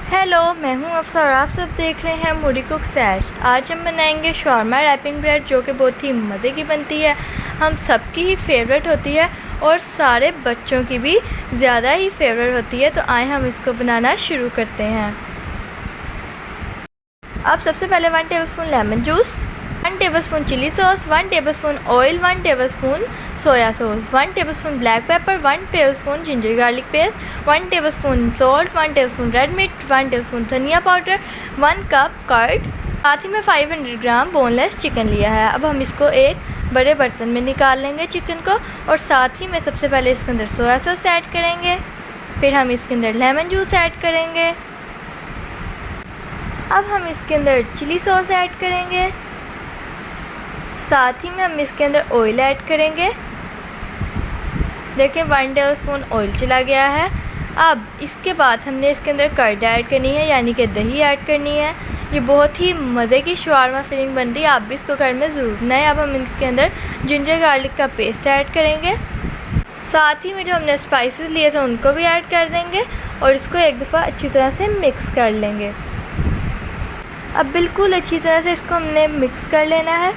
Hello, मैं हूं अफसा और आप सब देख रहे हैं मूडी कुक सैश। आज हम बनाएंगे शॉर्मा रैपिंग ब्रेड, जो कि बहुत ही मज़े की बनती है, हम सबकी ही फेवरेट होती है और सारे बच्चों की भी ज़्यादा ही फेवरेट होती है। तो आए हम इसको बनाना शुरू करते हैं। अब सबसे पहले 1 tablespoon lemon juice, 1 tablespoon chilli sauce, 1 tablespoon oil, 1 tablespoon soya sauce, 1 tablespoon black pepper, 1 tablespoon ginger garlic paste, 1 tablespoon salt, 1 tablespoon red meat, 1 tablespoon धनिया पाउडर, 1 कप कर्ड, साथ ही में 500 ग्राम बोनलेस चिकन लिया है। अब हम इसको एक बड़े बर्तन में निकाल लेंगे चिकन को, और साथ ही में सबसे पहले इसके अंदर सोया सॉस ऐड करेंगे, फिर हम इसके अंदर लेमन जूस ऐड करेंगे। अब हम इसके अंदर चिली सॉस ऐड करेंगे, साथ ही में हम इसके अंदर ऑयल ऐड करेंगे। देखिए 1 टेबलस्पून ऑयल चला गया है। अब इसके बाद हमने इसके अंदर कर्ड ऐड करनी है, यानी कि दही ऐड करनी है। ये बहुत ही मज़े की शवारमा फिलिंग बनती है, आप भी इसको घर में ज़रूर बनाएं। अब हम इसके अंदर जिंजर गार्लिक का पेस्ट ऐड करेंगे, साथ ही में जो हमने स्पाइसेस लिए थे उनको भी ऐड कर देंगे और इसको एक दफ़ा अच्छी तरह से मिक्स कर लेंगे। अब बिल्कुल अच्छी तरह से इसको हमने मिक्स कर लेना है।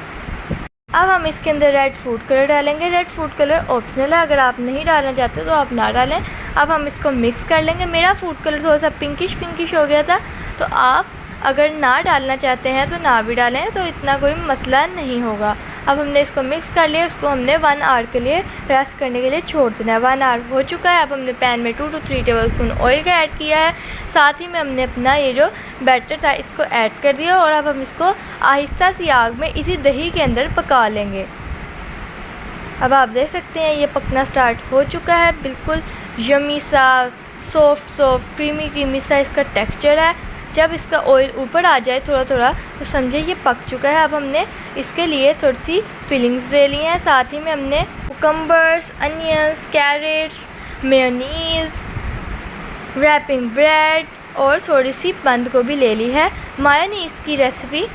अब हम इसके अंदर रेड फूड कलर डालेंगे। रेड फूड कलर ऑप्शनल है, अगर आप नहीं डालना चाहते तो आप ना डालें। अब हम इसको मिक्स कर लेंगे। मेरा फूड कलर थोड़ा सा पिंकिश हो गया था, तो आप अगर ना डालना चाहते हैं तो ना भी डालें, तो इतना कोई मसला नहीं होगा। अब हमने इसको मिक्स कर लिया, इसको हमने 1 आवर के लिए रेस्ट करने के लिए छोड़ देना है। 1 आवर हो चुका है। अब हमने पैन में 2 to 3 टेबलस्पून ऑयल का ऐड किया है, साथ ही में हमने अपना ये जो बैटर था इसको ऐड कर दिया, और अब हम इसको आहिस्ता सी आग में इसी दही के अंदर पका लेंगे। अब आप देख सकते हैं ये पकना स्टार्ट हो चुका है। बिल्कुल यमी सा सॉफ्ट क्रीमी सा इसका टेक्सचर है। जब इसका ऑयल ऊपर आ जाए थोड़ा थोड़ा, तो समझे ये पक चुका है। अब हमने इसके लिए थोड़ी सी फिलिंग्स ले ली हैं, साथ ही में हमने cucumbers, onions, carrots, mayonnaise, wrapping bread और थोड़ी सी बंद गोभी ले ली है। मेयोनीज़ की रेसिपी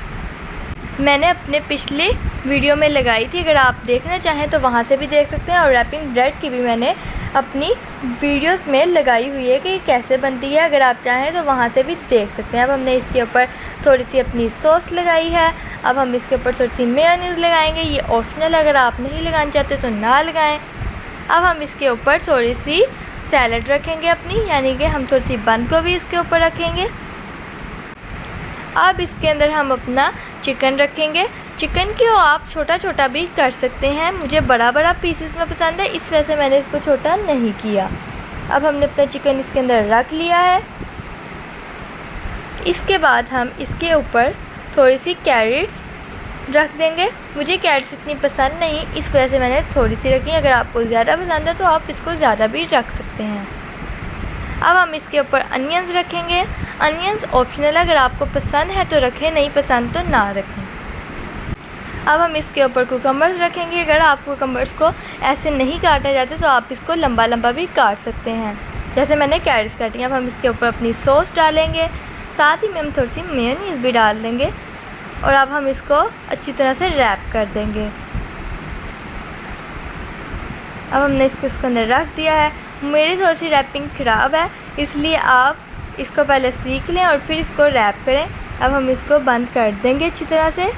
मैंने अपने पिछले वीडियो में लगाई थी, अगर आप देखना चाहें तो वहाँ से भी देख सकते हैं। और रैपिंग ब्रेड की भी मैंने अपनी वीडियोस में लगाई हुई है कि कैसे बनती है, अगर आप चाहें तो वहाँ से भी देख सकते हैं। अब हमने इसके ऊपर थोड़ी सी अपनी सॉस लगाई है। अब हम इसके ऊपर थोड़ी सी मेयोनीज़ लगाएंगे, ये ऑप्शनल है, अगर आप नहीं लगाना चाहते तो ना लगाएं। अब हम इसके ऊपर थोड़ी सी सैलड रखेंगे अपनी, यानी कि हम थोड़ी सी बंद गोभी इसके ऊपर रखेंगे। अब इसके अंदर हम अपना चिकन रखेंगे। चिकन को आप छोटा छोटा भी कर सकते हैं, मुझे बड़ा पीसेस में पसंद है, इस वजह से मैंने इसको छोटा नहीं किया। अब हमने अपना चिकन इसके अंदर रख लिया है। इसके बाद हम इसके ऊपर थोड़ी सी कैरेट्स रख देंगे। मुझे कैरेट्स इतनी पसंद नहीं, इस वजह से मैंने थोड़ी सी रखी। अगर आपको ज़्यादा पसंद है तो आप इसको ज़्यादा भी रख सकते हैं। अब हम इसके ऊपर अनियंस रखेंगे। अनियंस ऑप्शनल है, अगर आपको पसंद है तो रखें, नहीं पसंद तो ना रखें। अब हम इसके ऊपर कुकम्बर्स रखेंगे। अगर आप कुकम्बर्स को ऐसे नहीं काटना चाहते तो आप इसको लंबा भी काट सकते हैं, जैसे मैंने कैरेट्स काटी। अब हम इसके ऊपर अपनी सॉस डालेंगे, साथ ही में हम थोड़ी सी मेयोनीज़ भी डाल देंगे, और अब हम इसको अच्छी तरह से रैप कर देंगे। अब हमने इसके अंदर रख दिया है। मेरी थोड़ी सी रैपिंग ख़राब है, इसलिए आप इसको पहले सीख लें और फिर इसको रैप करें। अब हम इसको बंद कर देंगे अच्छी तरह से।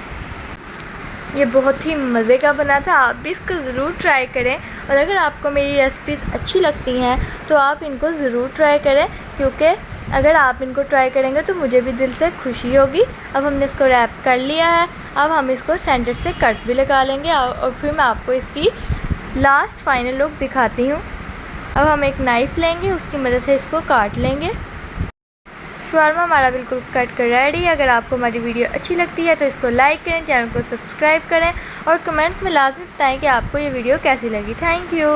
ये बहुत ही मज़े का बना था, आप भी इसको ज़रूर ट्राई करें। और अगर आपको मेरी रेसिपीज़ अच्छी लगती हैं तो आप इनको ज़रूर ट्राई करें, क्योंकि अगर आप इनको ट्राई करेंगे तो मुझे भी दिल से खुशी होगी। अब हमने इसको रैप कर लिया है। अब हम इसको सेंटर से कट भी लगा लेंगे, और फिर मैं आपको इसकी लास्ट फाइनल लुक दिखाती हूँ। अब हम एक नाइफ़ लेंगे, उसकी मदद से इसको काट लेंगे। शवारमा हमारा बिल्कुल कट कर रेडी है। अगर आपको हमारी वीडियो अच्छी लगती है तो इसको लाइक करें, चैनल को सब्सक्राइब करें और कमेंट्स में लाजमी बताएं कि आपको ये वीडियो कैसी लगी। Thank you.